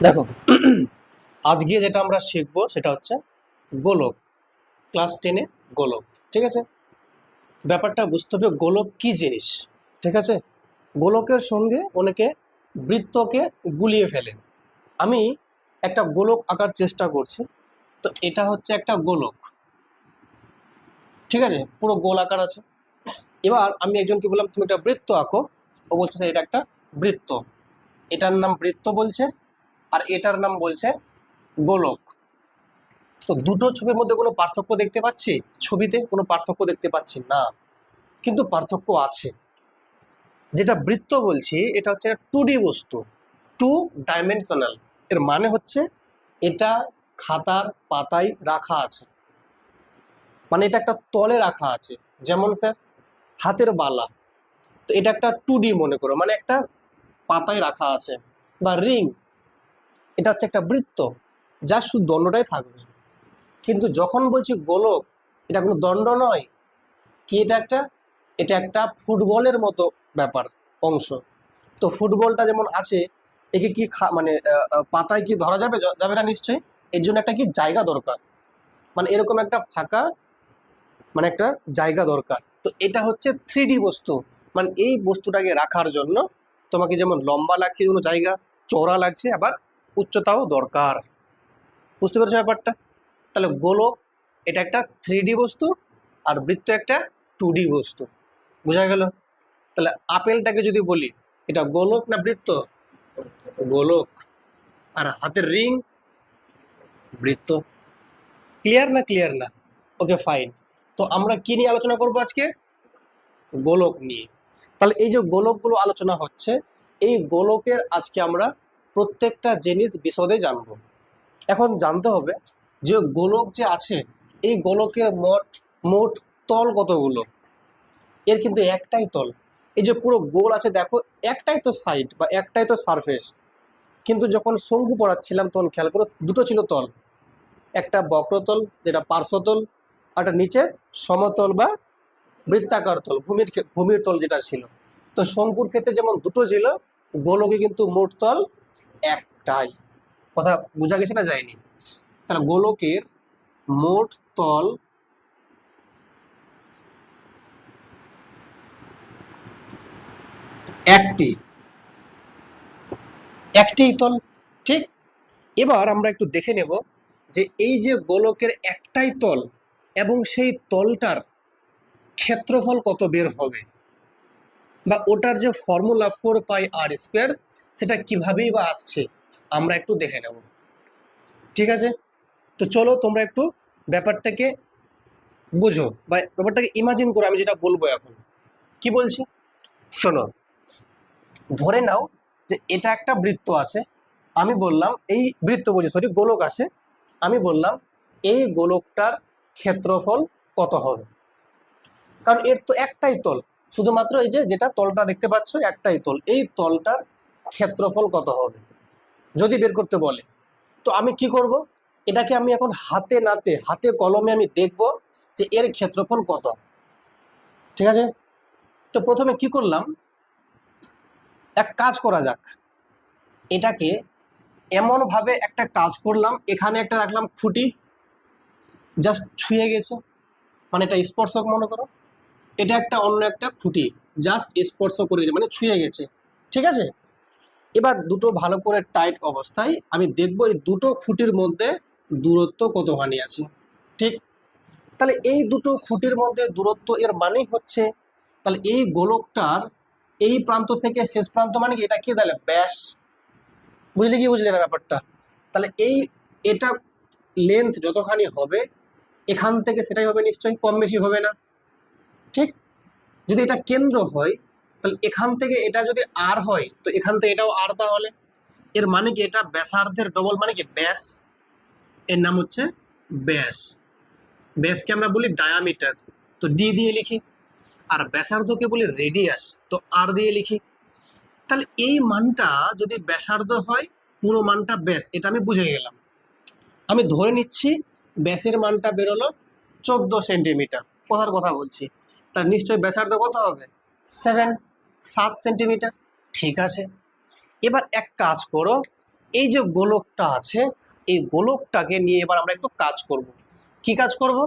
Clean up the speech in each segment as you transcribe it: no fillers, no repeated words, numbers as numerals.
দেখো, আজকে যেটা আমরা শিখবো সেটা হচ্ছে গোলক। ক্লাস 10-এ গোলক। ঠিক আছে, ব্যাপারটা বুঝতে হবে গোলক কি জিনিস। ঠিক আছে, গোলকের সঙ্গে অনেকে বৃত্তকে গুলিয়ে ফেলে। আমি একটা গোলক আঁকার চেষ্টা করছি। তো এটা হচ্ছে একটা গোলক। ঠিক আছে, পুরো গোল আকার আছে। এবার আমি একজনকে বললাম তুমি একটা বৃত্ত আঁকো। ও বলছে স্যার এটা একটা বৃত্ত। এটার নাম বৃত্ত বলছে, আর এটার নাম বলছে গোলক। তো দুটো ছবির মধ্যে কোনো পার্থক্য দেখতে পাচ্ছি? ছবিতে কোনো পার্থক্য দেখতে পাচ্ছি না, কিন্তু পার্থক্য আছে। যেটা বৃত্ত বলছি এটা হচ্ছে 2D বস্তু, 2 ডাইমেনশনাল। এর মানে হচ্ছে এটা খাতার পাতায় রাখা আছে, মানে এটা একটা তলে রাখা আছে। যেমন স্যার হাতের বালা, তো এটা একটা 2D মনে করো, মানে একটা পাতায় রাখা আছে। বা রিং, এটা হচ্ছে একটা বৃত্ত, যা শুধু দণ্ডটাই থাকবে। কিন্তু যখন বলছি গোলক, এটা কোনো দণ্ড নয়। কি এটা একটা ফুটবলের মতো ব্যাপার, অংশ। তো ফুটবলটা যেমন আছে, একে কি মানে পাতায় কি ধরা যাবে? যাবে না নিশ্চয়ই। এর জন্য একটা কি জায়গা দরকার, মানে এরকম একটা ফাঁকা, মানে একটা জায়গা দরকার। তো এটা হচ্ছে 3D বস্তু। মানে এই বস্তুটাকে রাখার জন্য তোমাকে যেমন লম্বা লাগছে কোনো জায়গা, চওড়া লাগছে, আবার উচ্চতাও দরকার। বুঝতে পেরেছো ব্যাপারটা? তাহলে গোলক এটা একটা 3D বস্তু, আর বৃত্ত একটা 2D বস্তু। বোঝা গেল? তাহলে আপেলটাকে যদি বলি এটা গোলক না বৃত্ত? গোলক। আর হাতের রিং বৃত্ত। ক্লিয়ার না? ক্লিয়ার না? ওকে, ফাইন। তো আমরা কি নিয়ে আলোচনা করব আজকে? গোলক নিয়ে। তাহলে এই যে গোলকগুলো আলোচনা হচ্ছে, এই গোলকের আজকে আমরা প্রত্যেকটা জিনিস বিশদে জানবো। এখন জানতে হবে যে গোলক যে আছে, এই গোলকের মোট মোট তল কতগুলো। এর কিন্তু একটাই তল। এই যে পুরো গোল আছে দেখো, একটাই তো সাইড বা একটাই তো সারফেস। কিন্তু যখন শঙ্কু পড়াচ্ছিলাম তখন খেয়াল করো দুটো ছিল তল। একটা বক্রতল যেটা পার্শ্বতল, আর একটা নিচে সমতল বা বৃত্তাকার তল, ভূমির তল যেটা ছিল। তো শঙ্কুর ক্ষেত্রে যেমন দুটো ছিল, গোলকে কিন্তু মোট তল একটাই। কথা বোঝা গেছে না যায়নি? তাহলে গোলকের মোট তল একটি, একটিই তল। ঠিক। এবার আমরা একটু দেখে নেব যে এই যে গোলকের একটাই তল এবং সেই তলটার ক্ষেত্রফল কত বের হবে, বা ওটার যে ফর্মুলা 4πr², সেটা কিভাবেই বা আসছে আমরা একটু দেখে নেব। ঠিক আছে, তো চলো তোমরা একটু ব্যাপারটাকে বোঝো বা ব্যাপারটাকে ইমাজিন করো। আমি যেটা বলবো এখন কি বলছি শোনো। ধরে নাও যে এটা একটা বৃত্ত আছে। আমি বললাম এই বৃত্ত বলছি, সরি গোলক আছে। আমি বললাম এই গোলকটার ক্ষেত্রফল কত হবে, কারণ এর তো একটাই তল। শুধুমাত্র এই যে যেটা তলটা দেখতে পাচ্ছ একটাই তল, এই তলটার ক্ষেত্রফল কত হবে যদি বের করতে বলে। তো আমি কি করব, এটাকে আমি এখন হাতে নাতে হাতে কলমে আমি দেখব যে এর ক্ষেত্রফল কত। ঠিক আছে, তো প্রথমে কি করলাম, এক কাজ করা যাক। এটাকে এমন ভাবে একটা কাজ করলাম, এখানে একটা রাখলাম খুঁটি, জাস্ট ছুঁয়ে গেছে, মানে এটা স্পর্শক মনে করো। এটা একটা অন্য একটা খুঁটি, জাস্ট স্পর্শ করে গেছে, মানে ছুঁয়ে গেছে। ঠিক আছে, এবার দুটো ভালো করে টাইট অবস্থায় আমি দেখবো এই দুটো খুঁটির মধ্যে দূরত্ব কতখানি আছে। ঠিক, তাহলে এই দুটো খুঁটির মধ্যে দূরত্ব এর মানেই হচ্ছে, তাহলে এই গোলকটার এই প্রান্ত থেকে শেষ প্রান্ত মানে কি, এটা কি তাহলে ব্যাস। বুঝলে কি বুঝলে না ব্যাপারটা? তাহলে এটা লেন্থ যতখানি হবে এখান থেকে সেটাই হবে, নিশ্চয়ই কম বেশি হবে না? ঠিক, যদি এটা কেন্দ্র হয় তাহলে এখান থেকে এটা যদি আর হয় তো এখান থেকে এটাও আর। তাহলে এর মানে কি, এটা ব্যাসার্ধের ডবল, মানে কি ব্যাস। এর নাম হচ্ছে ব্যাস। ব্যাসকে আমরা বলি ডায়ামিটার, তো ডি দিয়ে লিখি। আর ব্যাসার্ধকে বলি রেডিয়াস, তো আর দিয়ে লিখি। তাহলে এই মানটা যদি ব্যাসার্ধ হয়, পুরো মানটা ব্যাস, এটা আমি বুঝে গেলাম। আমি ধরে নিচ্ছি ব্যাসের মানটা বেরোলো 14 সেন্টিমিটার, কথার কথা বলছি। তার নিশ্চয়ই ব্যাসার্ধ কত হবে? 7 সেন্টিমিটার। ঠিক আছে, এবার এক কাজ করো, এই যে গোলকটা আছে, এই গোলকটাকে নিয়ে এবার আমরা একটু কাজ করব। কি কাজ করব?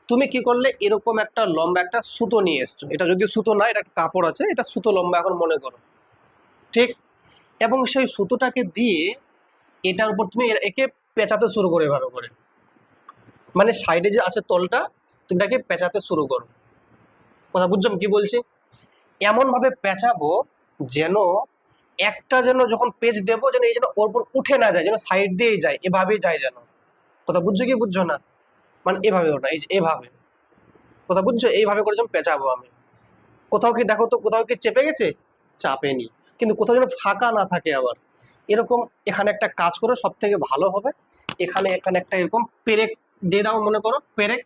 তুমি কি করলে, এরকম একটা লম্বা একটা সুতো নিয়ে এসছো, এটা যদি সুতো না, এটা একটা কাপড় আছে, এটা সুতো লম্বা এখন মনে করো, ঠিক? এবং সেই সুতোটাকে দিয়ে এটার উপর তুমি একে পেঁচাতে শুরু করো এভাবে করে, মানে সাইডে যে আছে তলটা, তুমি এটাকে পেঁচাতে শুরু করো। কথা বুঝছো আমি কি বলছি? এমন ভাবে পেঁচাবো যেন একটা, যেন যখন পেঁচ দেবো যেন এই যেন ওর উপর উঠে না যায়, যেন সাইড দিয়েই যায়, এভাবেই যায় যেন। কথা বুঝছো কি বুঝছো না? মানে এভাবে ওটা, এই যে এভাবে, কথা বুঝছো? এইভাবে করে যেন পেঁচাবো আমি। কোথাও কি দেখো তো, কোথাও কি চেপে গেছে? চাপেনি। কিন্তু কোথাও যেন ফাঁকা না থাকে আবার এরকম। এখানে একটা কাজ করো, সব থেকে ভালো হবে, এখানে এখানে একটা এরকম পেরেক দিয়ে দাও, মনে করো পেরেক,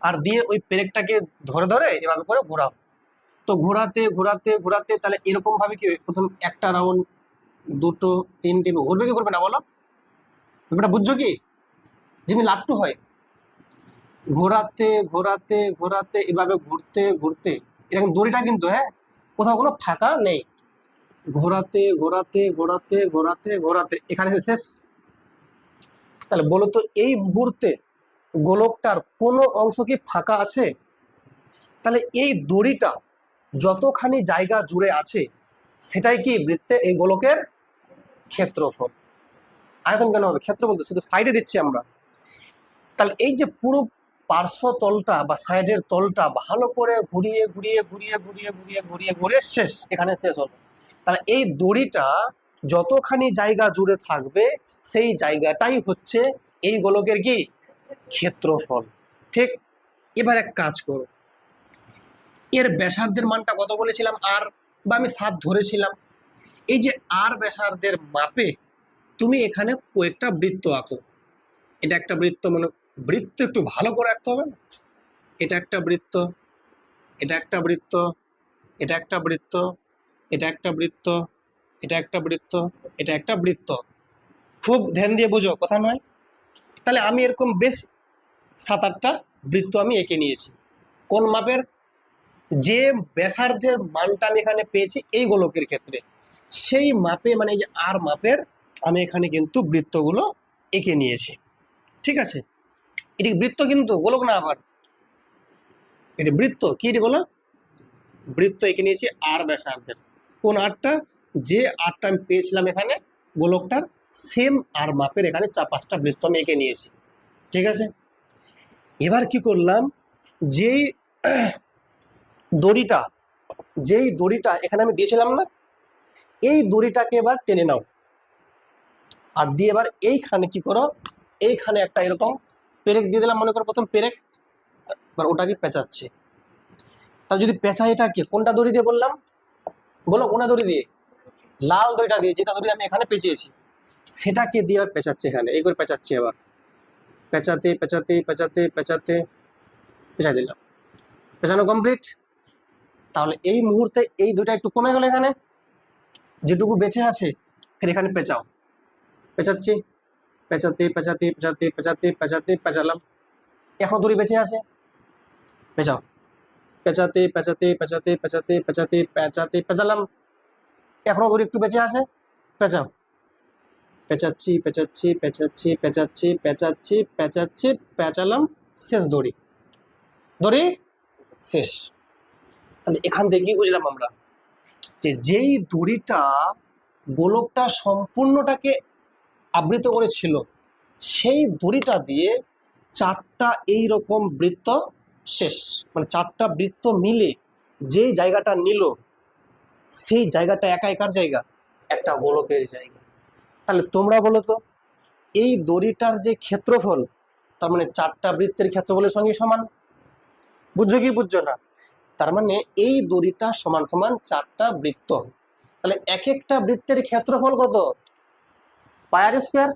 আর দিয়ে ওই পেরেকটাকে ধরে ধরে এভাবে করে ঘোরাও। তো ঘোরাতে ঘোরাতে ঘোরাতে তাহলে এরকম ভাবে কি প্রথম একটা রাউন্ড, দুটো, তিনটে, ঘুরবে কি ঘুরবে না বলো? ব্যাপারটা বুঝছো কি? যেমনি লাট্টু হয়, ঘোরাতে ঘোরাতে ঘোরাতে এভাবে ঘুরতে ঘুরতে, এরকম দড়িটা কিন্তু, হ্যাঁ, কোথাও কোনো ফাঁকা নেই। ঘোরাতে ঘোরাতে ঘোরাতে ঘোরাতে ঘোরাতে এখানে এসে শেষ। তাহলে বলো তো এই মুহূর্তে গোলকটার কোনো অংশ কি ফাঁকা আছে? তাহলে এই দড়িটা যতখানি জায়গা জুড়ে আছে সেটাই কি বৃত্তে এই গোলকের ক্ষেত্রফল। আয়তন কেন হবে? ক্ষেত্র বলতে শুধু সাইডে দিচ্ছি আমরা। তাহলে এই যে পুরো পার্শ্ব তলটা বা সাইডের তলটা ভালো করে ঘুরিয়ে ঘুরিয়ে ঘুরিয়ে ঘুরিয়ে ঘুরিয়ে ঘুরিয়ে ঘুরিয়ে শেষ, এখানে শেষ হলো। তাহলে এই দড়িটা যতখানি জায়গা জুড়ে থাকবে সেই জায়গাটাই হচ্ছে এই গোলকের কি ক্ষেত্রফল, ঠিক? এবার এক কাজ করো, এর ব্যাসার্ধের মানটা কত বলেছিলাম? আর, বা আমি 7 ধরেছিলাম। এই যে আর ব্যাসার্ধের মাপে তুমি এখানে কয়েকটা বৃত্ত আঁকো। এটা একটা বৃত্ত, মানে বৃত্ত একটু ভালো করে আঁকতে হবে না? এটা একটা বৃত্ত, এটা একটা বৃত্ত, এটা একটা বৃত্ত, এটা একটা বৃত্ত, এটা একটা বৃত্ত, এটা একটা বৃত্ত। খুব ধ্যান দিয়ে বুঝো, কথা নয়। তাহলে আমি এরকম বেশ 7-8টা বৃত্ত আমি এঁকে নিয়েছি। কোন মাপের? যে ব্যাসার্ধের মানটা আমি এখানে পেয়েছি এই গোলকের ক্ষেত্রে, সেই মাপে, মানে এই যে আর মাপের আমি এখানে কিন্তু বৃত্তগুলো এঁকে নিয়েছি, ঠিক আছে? এটি বৃত্ত কিন্তু, গোলক না আবার, এটি বৃত্ত। কি এটি বলো? বৃত্ত এঁকে নিয়েছি আর ব্যাসার্ধের। কোন আরটা? যে আরটা আমি পেয়েছিলাম এখানে গোলকটার সেম আর মাপের এখানে 4-5টা বৃত্ত আমি এঁকে নিয়েছি, ঠিক আছে? এবার কি করলাম, যেই দড়িটা, যেই দড়িটা এখানে আমি দিয়েছিলাম না, এই দড়িটাকে এবার টেনে নাও, আর দিয়ে এবার এইখানে কি করো, এইখানে একটা এরকম পেরেক দিয়ে দিলাম, মনে করো প্রথম পেরেক, এবার ওটাকে পেঁচাচ্ছি। তাহলে যদি পেঁচা, এটাকে কোনটা দড়ি দিয়ে বললাম বলো? কোনটা দড়ি দিয়ে? লাল দড়িটা দিয়ে, যেটা দড়ি আমি এখানে পেঁচিয়েছি সেটাকে দিয়ে আর পেঁচাচ্ছি, এখানে এই করে পেঁচাচ্ছি। এবার পেঁচাতে পেঁচাতে পেঁচাতে পেঁচাতে পেঁচা দিলাম, পেঁচানো কমপ্লিট। তাহলে এই মুহূর্তে এই দুটা একটু কমে গেল, এখানে যেটুকু বেঁচে আছে ফের এখানে পেঁচাও। পেঁচাচ্ছি, পেঁচাতে পেঁচাতে পেঁচাতে পেঁচাতে পেঁচাতে পেঁচালাম, এখনো দড়ি বেঁচে আছে, পেঁচাও। পেঁচাতে পেঁচাতে পেঁচাতে পেঁচাতে পেঁচাতে পেঁচাতে পেঁচালাম, এখনো দড়ি একটু বেঁচে আছে, পেঁচাও। পেঁচাচ্ছি পেঁচাচ্ছি পেঁচাচ্ছি পেঁচাচ্ছি পেঁচাচ্ছি পেঁচাচ্ছি পেঁচালাম, শেষ দড়ি, দড়ি শেষ। তাহলে এখান থেকে কি বুঝলাম আমরা, যে যেই দড়িটা গোলকটা সম্পূর্ণটাকে আবৃত করেছিল সেই দড়িটা দিয়ে 4টা এইরকম বৃত্ত শেষ, মানে 4টা বৃত্ত মিলে যে জায়গাটা নিল সেই জায়গাটা একা একার জায়গা, একটা গোলকের জায়গা। তাহলে তোমরা বলো তো, এই দড়িটার যে ক্ষেত্রফল, তার মানে 4টা বৃত্তের ক্ষেত্রফলের সঙ্গে সমান। বুঝছো কি বুঝছো না? তার মানে এই দড়িটা সমান সমান 4টা বৃত্ত। তাহলে এক একটা বৃত্তের ক্ষেত্রফল কত? পাই আর স্কোয়ার।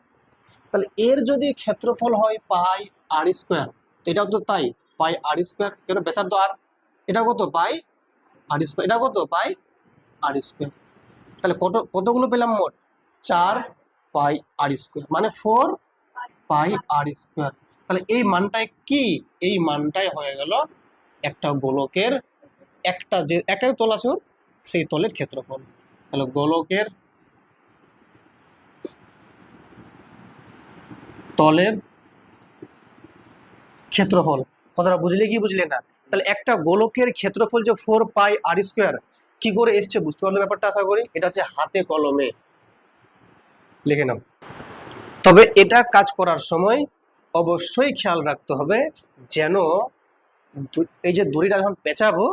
তাহলে এর যদি ক্ষেত্রফল হয় পাই আর স্কোয়ার, এটাও তো তাই, পাই আর স্কোয়ার, কেন ব্যাসার্ধ আর, এটা কত? পাই আর স্কোয়ার, এটা কত? পাই আর স্কোয়ার। তাহলে কতগুলো পেলাম মোট? 4 পাই আর স্কোয়ার, মানে 4 পাই আর স্কোয়ার। তাহলে এই মানটাই কি? এই মানটাই হয়ে গেল একটা গোলকের, একটা যে একটা তল আছে ওর, সেই তলের ক্ষেত্রফল। তাহলে গোলকের তলের ক্ষেত্রফল। কথাটা বুঝলে কি বুঝলে না? তাহলে একটা গোলকের ক্ষেত্রফল যে 4πr², কি করে এসছে বুঝতে পারলে ব্যাপারটা? আশা করি এটা হচ্ছে হাতে কলমে লিখে নাও। তবে এটা কাজ করার সময় অবশ্যই খেয়াল রাখতে হবে যেন এই যে দড়িটা যখন পেঁচাবো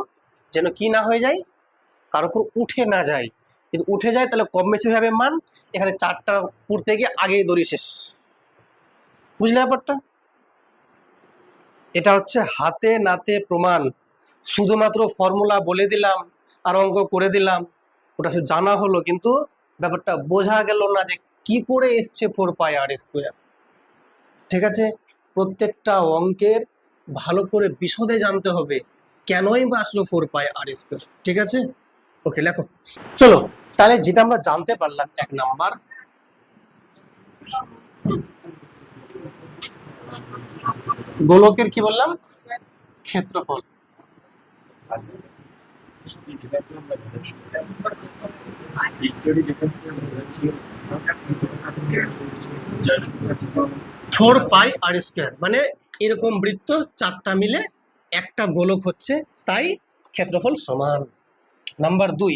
যেন কি না হয়ে যায়, কারোর উপর উঠে না যায়। যদি উঠে যায় তাহলে কম বেশি হবে মান, এখানে 4টা পুরতে গিয়ে আগেই দড়ি শেষ। বুঝলে ব্যাপারটা? এটা হচ্ছে হাতে নাতে প্রমাণ। শুধুমাত্র ফর্মুলা বলে দিলাম আর অঙ্ক করে দিলাম, ওটা শুধু জানা হলো, কিন্তু ব্যাপারটা বোঝা গেল না যে কি করে এসছে 4πr²। ঠিক আছে, প্রত্যেকটা অঙ্কের ভালো করে বিশদে জানতে হবে কেনই বা আসলো 4πr²। ঠিক আছে, ওকে লেখো। চলো তাহলে যেটা আমরা জানতে পারলাম, 1 নাম্বার, গোলকের কি বললাম? ক্ষেত্রফল। ফোর পাই আর স্কোয়ার মানে এরকম বৃত্ত 4টা মিলে একটা গোলক হচ্ছে, তাই ক্ষেত্রফল সমান। নাম্বার 2,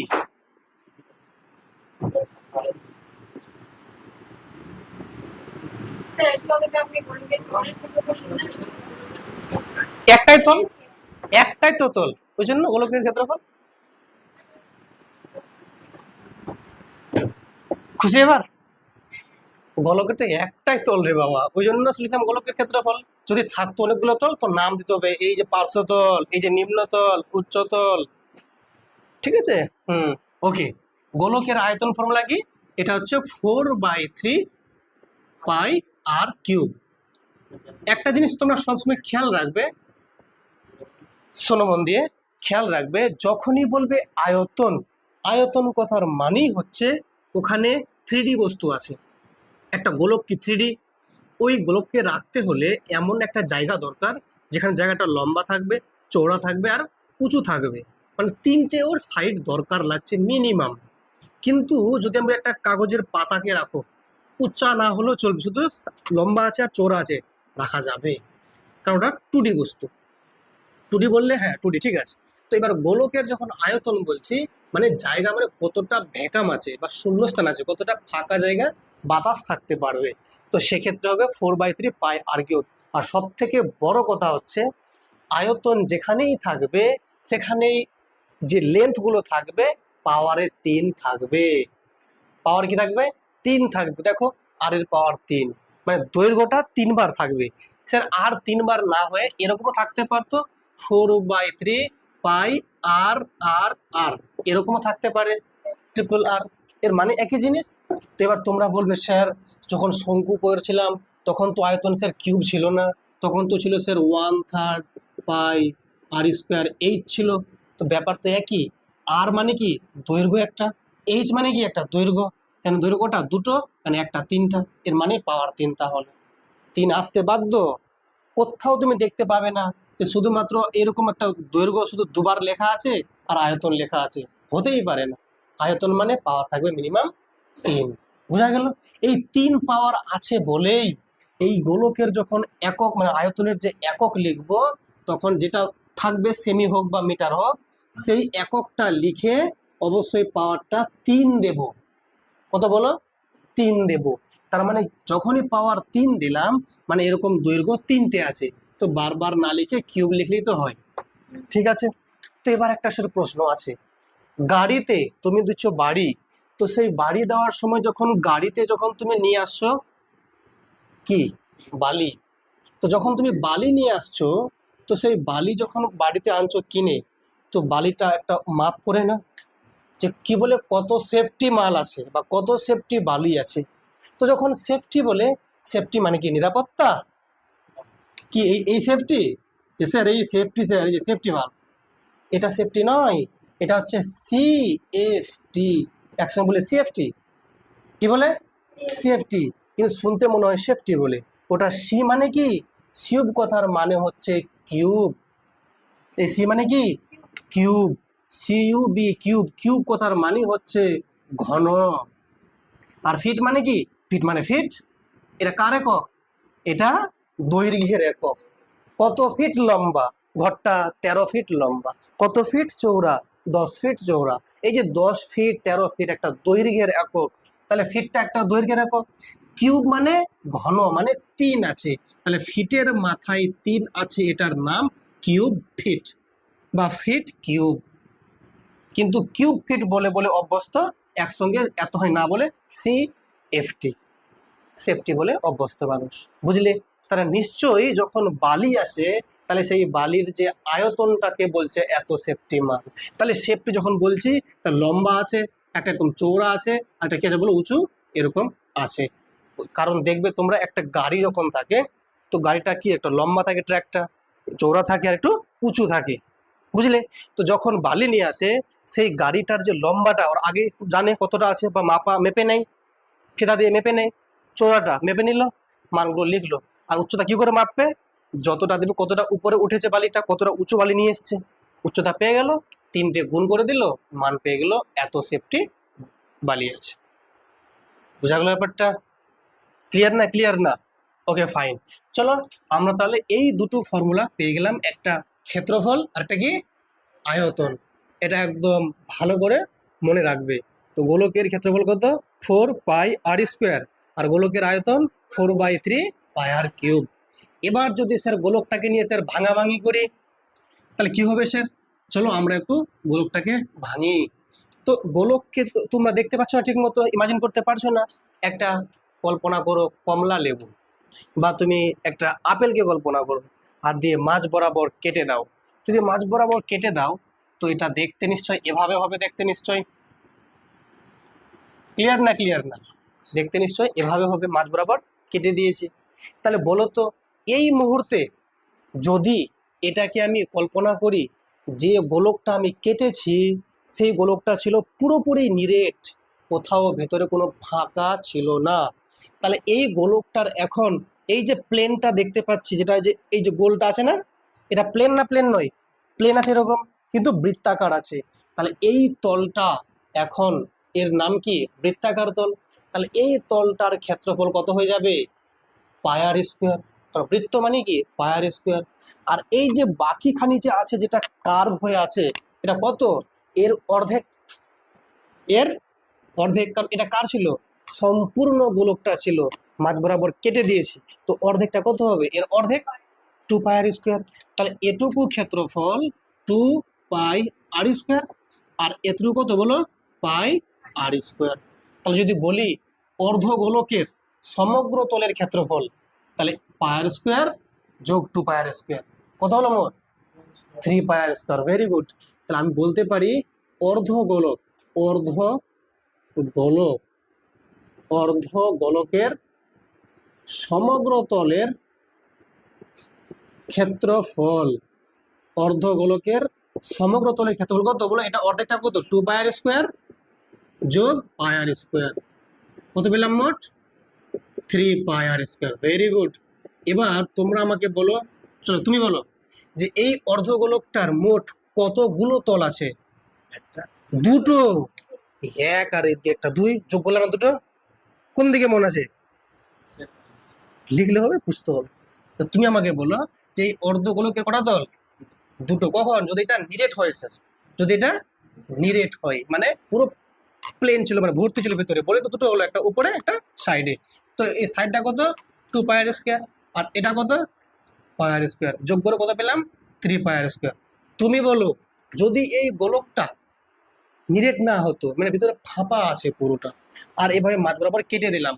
একটাই তল, একটাই তো তল, ওই জন্য গোলকের ক্ষেত্রফল। খুশি এবার? গোলকের তো একটাই তল রে বাবা, ওই জন্য লিখলাম গোলকের ক্ষেত্রফল। যদি থাকতো অনেকগুলো তল তো নাম দিতে হবে, এই যে পার্শ্বতল, এই যে নিম্নতল, উচ্চতল। ঠিক আছে, ওকে। গোলকের আয়তন ফর্মুলা কি? এটা হচ্ছে 4/3πr³। একটা জিনিস তোমরা সবসময় খেয়াল রাখবে, শোনো মন দিয়ে, খেয়াল রাখবে যখনই বলবে আয়তন, আয়তন কথার মানেই হচ্ছে ওখানে 3D বস্তু আছে। একটা গোলক কি 3D? ওই গোলককে রাখতে হলে এমন একটা জায়গা দরকার যেখানে জায়গাটা লম্বা থাকবে, চওড়া থাকবে আর উঁচু থাকবে, মানে 3টে ওর সাইড দরকার লাগছে মিনিমাম। কিন্তু যদি আমরা একটা কাগজের পাতাকে রাখো, উচ্চা না হলেও চলবে, শুধু লম্বা আছে আর চওড়া আছে, রাখা যাবে, কারণ ওটা 2D বস্তু। 2D বললে হ্যাঁ 2D ঠিক আছে। তো এবার গোলকের যখন আয়তন বলছি, মানে জায়গা, মানে কতটা ভ্যাকাম আছে বা শূন্যস্থান আছে, কতটা ফাঁকা জায়গা বাতাস থাকতে পারবে, তো সেক্ষেত্রে হবে 4/3πr³। আর সব থেকে বড় কথা হচ্ছে আয়তন যেখানেই থাকবে সেখানেই যে লেন্থ গুলো থাকবে পাওয়ারে 3 থাকবে। পাওয়ার কি থাকবে? 3 থাকবে। দেখো আর এর পাওয়ার 3, মানে দৈর্ঘ্যটা 3বার থাকবে। স্যার আর 3বার না হয়ে এরকমও থাকতে পারতো, 4/3πr², এরকমও থাকতে পারে, RRR। এর মানে একই জিনিস। তো এবার তোমরা বলবে স্যার যখন শঙ্কু পড়ছিলাম তখন তো আয়তন স্যার কিউব ছিল না, তখন তো ছিল স্যার 1/3πr², ছিল। তো ব্যাপার তো একই। আর মানে কি? দৈর্ঘ্য একটা, এইচ মানে কি? একটা দৈর্ঘ্য। কেন দৈর্ঘ্যটা দুটো, মানে একটা 3টা, এর মানে পাওয়ার 3। তাহলে 3 আসতে বাধ্য। কোথাও তুমি দেখতে পাবে না যে শুধুমাত্র এরকম একটা দৈর্ঘ্য শুধু দুবার লেখা আছে আর আয়তন লেখা আছে, হতেই পারে না। আয়তন মানে পাওয়ার থাকবে মিনিমাম 3। বোঝা গেল? এই 3 পাওয়ার আছে বলেই এই গোলকের যখন একক, মানে আয়তনের যে একক লিখবো, তখন যেটা থাকবে সেমি হোক বা মিটার হোক, সেই এককটা লিখে অবশ্যই পাওয়ারটা 3 দেব। কত বলো? 3 দেব। তার মানে যখনই পাওয়ার 3 দিলাম, মানে এরকম দৈর্ঘ্য 3টে আছে, তো বারবার না লিখে কিউব লিখলেই তো হয়। ঠিক আছে, তো এবার একটা শুধু প্রশ্ন আছে, গাড়িতে তুমি দিচ্ছ বাড়ি, তো সেই বাড়ি দেওয়ার সময় যখন গাড়িতে যখন তুমি নিয়ে আসছো কি? বালি। তো যখন তুমি বালি নিয়ে আসছো, তো সেই বালি যখন বাড়িতে আনছো কিনে, তো বালিটা একটা মাপ করে না যে কি বলে কত সেফটি মাল আছে বা কত সেফটি বালি আছে। তো যখন সেফটি বলে, সেফটি মানে কি? নিরাপত্তা। কি এই এই সেফটি? যে স্যার এই সেফটি, স্যার এই যে সেফটি মাল, এটা সেফটি নয়, এটা হচ্ছে সিএফটি। একসঙ্গে বলে সিএফটি, কি বলে? সিএফটি, কিন্তু শুনতে মনে হয় সেফটি বলে। ওটা সি মানে কি? কিউব কথার মানে হচ্ছে কিউব। এই সি মানে কি? কিউব। সিইউবি, কিউব। কিউব কথার মানে হচ্ছে ঘন। আর ফিট মানে কি? ফিট মানে ফিট। এটা কার একক? এটা দৈর্ঘ্যের একক। কত ফিট লম্বা? ঘরটা 13 ফিট লম্বা। কত ফিট চওড়া? 10 ফিট চওড়া। এই যে 10 ফিট 13 ফিট একটা দৈর্ঘ্যের একক, তাহলে ফিটটা একটা দৈর্ঘ্যের একক। কিউব মানে ঘন, মানে 3 আছে, তাহলে ফিটের মাথায় 3 আছে, এটার নাম কিউব ফিট বা ফিট কিউব। কিন্তু কিউব ফিট বলে বলে অভ্যস্ত, একসঙ্গে এত হয় না বলে CFT, সেফটি বলে অভ্যস্ত মানুষ, বুঝলে? তারা নিশ্চয়ই যখন বালি আসে, তাহলে সেই বালির যে আয়তনটাকে বলছে এত সেফটি মান। তাহলে সেফটি যখন বলছি, তার লম্বা আছে, একটা এরকম চৌড়া আছে, একটা কি আছে বলো, উঁচু এরকম আছে। কারণ দেখবে তোমরা একটা গাড়ি যখন থাকে, তো গাড়িটা কি একটা লম্বা থাকে, ট্র্যাকটা চৌড়া থাকে আর একটু উঁচু থাকে, বুঝলে? তো যখন বালি নিয়ে আসে, সেই গাড়িটার যে লম্বাটা ওর আগে জানে কতটা আছে, বা মেপে নেয়, ফিতা দিয়ে মেপে নেয়, চৌড়াটা মেপে নিল, মানগুলো লিখলো। আর উচ্চতা কি করে মাপবে? যতটা দেবে, কতটা উপরে উঠেছে বালিটা, কতটা উঁচু বালি নিয়ে এসছে, উচ্চতা পেয়ে গেল, 3টে গুণ করে দিল, মান পেয়ে গেল, এত সেফটি বালি আছে। বোঝা গেল ব্যাপারটা? ক্লিয়ার না? ক্লিয়ার না? Okay fine. চলো আমরা তাহলে এই দুটো ফর্মুলা পেয়ে গেলাম, একটা ক্ষেত্রফল আর একটা কি আয়তন। এটা একদম ভালো করে মনে রাখবে। তো গোলকের ক্ষেত্রফল কত? 4πr², আর গোলকের আয়তন 4/3πr³। এবার যদি স্যার গোলকটাকে নিয়ে স্যার ভাঙাভাঙি করি, তাহলে কি হবে স্যার? চলো আমরা একটু গোলকটাকে ভাঙি। তো গোলককে তোমরা দেখতে পাচ্ছ না ঠিক মতো, ইমাজিন করতে পারছো না। একটা কল্পনা করো কমলা লেবু, বা তুমি একটা আপেলকে কল্পনা করো, আর দিয়ে মাঝ বরাবর কেটে দাও। যদি মাঝ বরাবর কেটে দাও, তো এটা দেখতে নিশ্চয় এভাবে হবে, দেখতে নিশ্চয়। ক্লিয়ার না? ক্লিয়ার না? দেখতে নিশ্চয় এভাবে হবে, মাঝ বরাবর কেটে দিয়েছি। তাহলে বলো তো, এই মুহূর্তে যদি এটাকে আমি কল্পনা করি, যে গোলকটা আমি কেটেছি সেই গোলকটা ছিল পুরোপুরি নিরেট, কোথাও ভেতরে কোনো ফাঁকা ছিল না। তাহলে এই গোলকটার এখন এই যে প্লেনটা দেখতে পাচ্ছি, যেটা যে এই যে গোলটা আছে না, এটা প্লেন না? প্লেন নয়, প্লেন আছে এরকম, কিন্তু বৃত্তাকার আছে। তাহলে এই তলটা এখন এর নাম কি? বৃত্তাকার তল। তাহলে এই তলটার ক্ষেত্রফল কত হয়ে যাবে? πr²। কারণ বৃত্ত মানে কি? πr²। আর এই যে বাকিখানি যে আছে, যেটা কার্ভ হয়ে আছে, এটা কত? এর অর্ধেক। এর অর্ধেক, কারণ এটা কার ছিল? সম্পূর্ণ গোলকটা ছিল, মাঝ বরাবর কেটে দিয়েছি, তো অর্ধেকটা কত হবে? এর অর্ধেক, 2πr²। তাহলে এটুকু ক্ষেত্রফল 2πr², আর এটুকু কত বলো? πr²। তাহলে যদি বলি অর্ধ গোলকের সমগ্র তলের ক্ষেত্রফল, তাহলে πr² যোগ 2πr², কত হলো মোট? 3πr²। Very good. তাহলে আমি বলতে পারি অর্ধ গোলক, অর্ধ গোলক, অর্ধ গোলকের সমগ্র তলের ক্ষেত্রফল, অর্ধ গোলকের সমগ্র তলের ক্ষেত্রফল কত বলো? এটা অর্ধেকটা কত? 2πr² যোগ πr², কত পেলাম মোট? 3πr²। Very good. এবার তোমরা আমাকে বলো, চলো তুমি বলো, যে এই অর্ধগোলকটার মোট কতগুলো তল আছে? দুটো। এক আর এদিকে একটা, দুই যোগ করলাম না দুটো? কোন দিকে মনে আছে? লিখলে হবে, বুঝতে হবে। তো তুমি আমাকে বলো যে এই অর্ধগোলকের কটা তল? দুটো। কখন? যদি এটা নিরেট হয় স্যার, যদি এটা নিরেট হয়, মানে পুরো প্লেন ছিল, মানে ভর্তি ছিল ভিতরে, বলে তো দুটো হলো, একটা উপরে একটা সাইডে। তো এই সাইডটা কত? 2πr², আর এটা কত? πr²। যোগ করে কত পেলাম? 3πr²। তুমি বলো, যদি এই গোলকটা নিরেট না হতো, মানে ভিতরে ফাঁপা আছে পুরোটা, আর এভাবে মাঝ বরাবর কেটে দিলাম,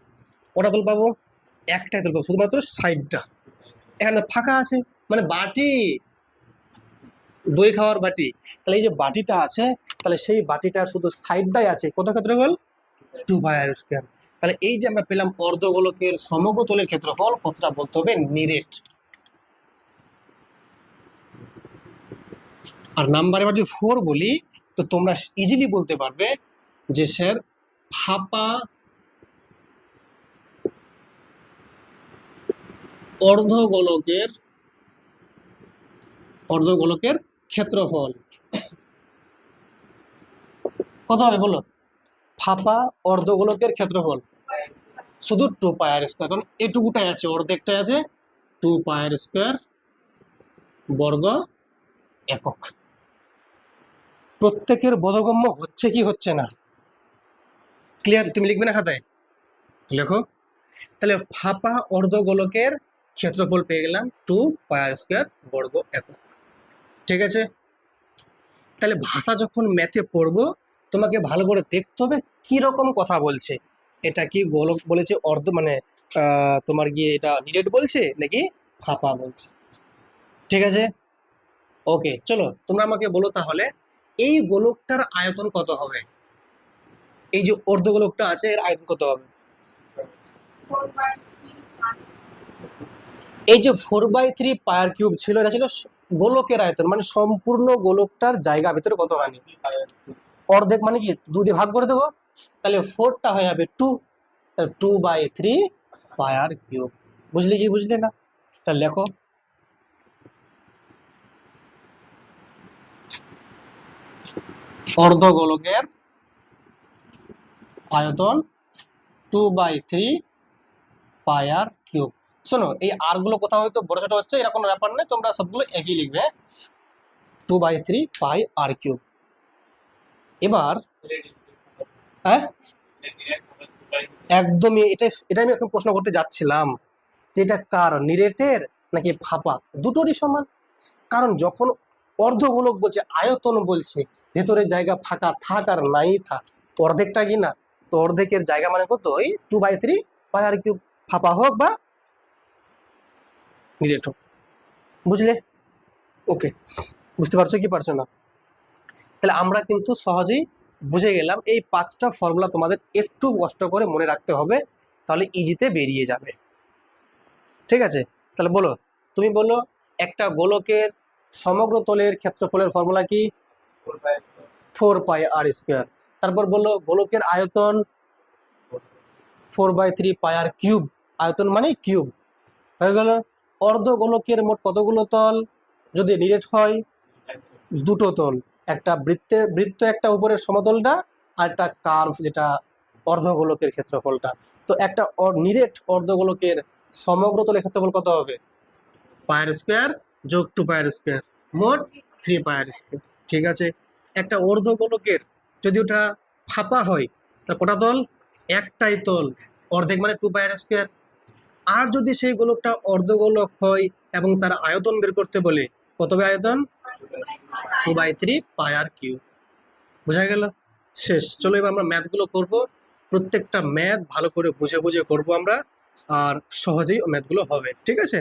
কটা তল পাবো? একটাই তল পাবো, শুধুমাত্র সাইডটা। এখানে ফাঁকা আছে, মানে বাটি, দই খাওয়ার বাটি। তাহলে এই যে বাটিটা আছে, তাহলে সেই বাটিটার শুধু সাইডটাই আছে, কত ক্ষেত্রফল? 2πr²। তাহলে এই যে আমরা পেলাম অর্ধগোলকের সমগ্র তলের ক্ষেত্রফল, কতটা বলতে হবে? নিরেট। আর নাম্বার এবার যদি 4 বলি, তো তোমরা ইজিলি বলতে পারবে যে স্যার ফাঁপা অর্ধগোলকের, অর্ধগোলকের ক্ষেত্রফল কত হবে বলো? ফাঁপা অর্ধগোলকের ক্ষেত্রফল শুধু 2πr², কারণ এটুকুটাই আছে, অর্ধেকটাই আছে, 2πr² বর্গ একক। প্রত্যেকের বোধগম্য হচ্ছে কি হচ্ছে না? ক্লিয়ার? তুমি লিখবে না খাতায়? লেখো। তাহলে ফাঁপা অর্ধগোলকের ক্ষেত্রফল পেয়ে গেলাম 2πr² বর্গ একক। ঠিক আছে? তাহলে ভাষা যখন ম্যাথে পড়বো, তোমাকে ভালো করে দেখতে হবে কি রকম কথা বলছে। এটা কি গোলক বলেছে, অর্ধ মানে তোমার গিয়ে এটা নিরেট বলছে নাকি ফাঁপা বলছে। ঠিক আছে? ওকে, চলো তোমরা আমাকে বলো তাহলে এই গোলকটার আয়তন কত হবে? এই যে অর্ধগোলকটা আছে এর আয়তন কত হবে? এই যে 4/3 πr³ ছিল, এটা ছিল গোলকের আয়তন, মানে সম্পূর্ণ গোলকটার জায়গা ভিতরে কতখানি? অর্ধেক মানে কি 2 দিয়ে ভাগ করে দেবো, তাহলে 4টা হয়ে যাবে 2, 2/3 πr³। বুঝলে কি বুঝলে না? তাহলে লেখো অর্ধগোলকের আয়তন 2/3 πr³। শোনো, এই আর গুলো কোথাও হয়তো বড় ছোট হচ্ছে, এরকম ব্যাপার নেই, তোমরা সবগুলো একই লিখবে, 2/3 πr³। এবার হ্যাঁ, একদমই এটা আমি এখন প্রশ্ন করতে যাচ্ছিলাম, যে এটা কার, নিরেটের নাকি ফাঁপা? দুটোরই সমান। কারণ যখন অর্ধগোলক বলছে, আয়তন বলছে, ভেতরে জায়গা ফাঁকা থাক আর নাই থাক, অর্ধেকটা কি না? তো অর্ধেকের জায়গা মানে কত? ওই 2/3 πr³, ফাঁপা হোক বা নিরেট হোক। বুঝলে? ওকে, বুঝতে পারছো কি পারছো না? তাহলে আমরা কিন্তু সহজেই বুঝে গেলাম। এই 5টা ফর্মুলা তোমাদের একটু কষ্ট করে মনে রাখতে হবে, তাহলে ইজিতে বেরিয়ে যাবে। ঠিক আছে? তাহলে বলো, তুমি বলো একটা গোলকের সমগ্র তলের ক্ষেত্রফলের ফর্মুলা কি? 4πr²। তারপর বলো গোলকের আয়তন 4/3 πr³, আয়তন মানে কিউব হয়ে গেল। অর্ধগোলকের মোট কতগুলো তল? যদি নিরেট হয়, দুটো তল, একটা বৃত্ত একটা উপরের সমতলটা, আর একটা কার্ভ যেটা অর্ধগোলকের ক্ষেত্রফলটা। তো একটা নিরেট অর্ধগোলকের সমগ্র তলের ক্ষেত্রফল কত হবে? πr² যোগ 2πr², মোট 3πr²। ঠিক আছে? একটা অর্ধগোলকের যদি ওটা ফাঁপা হয়, তা কটা তল? একটাই তল, অর্ধেক মানে 2πr²। আর যদি সেই গোলকটা অর্ধগোলক হয় এবং তার আয়তন বের করতে বলে, কত হবে আয়তন? 2/3 πr³। বোঝা গেল? শেষ। চলো এবার আমরা ম্যাথগুলো করব। প্রত্যেকটা ম্যাথ ভালো করে বুঝে বুঝে করব আমরা, আর সহজেই ম্যাথগুলো হবে। ঠিক আছে?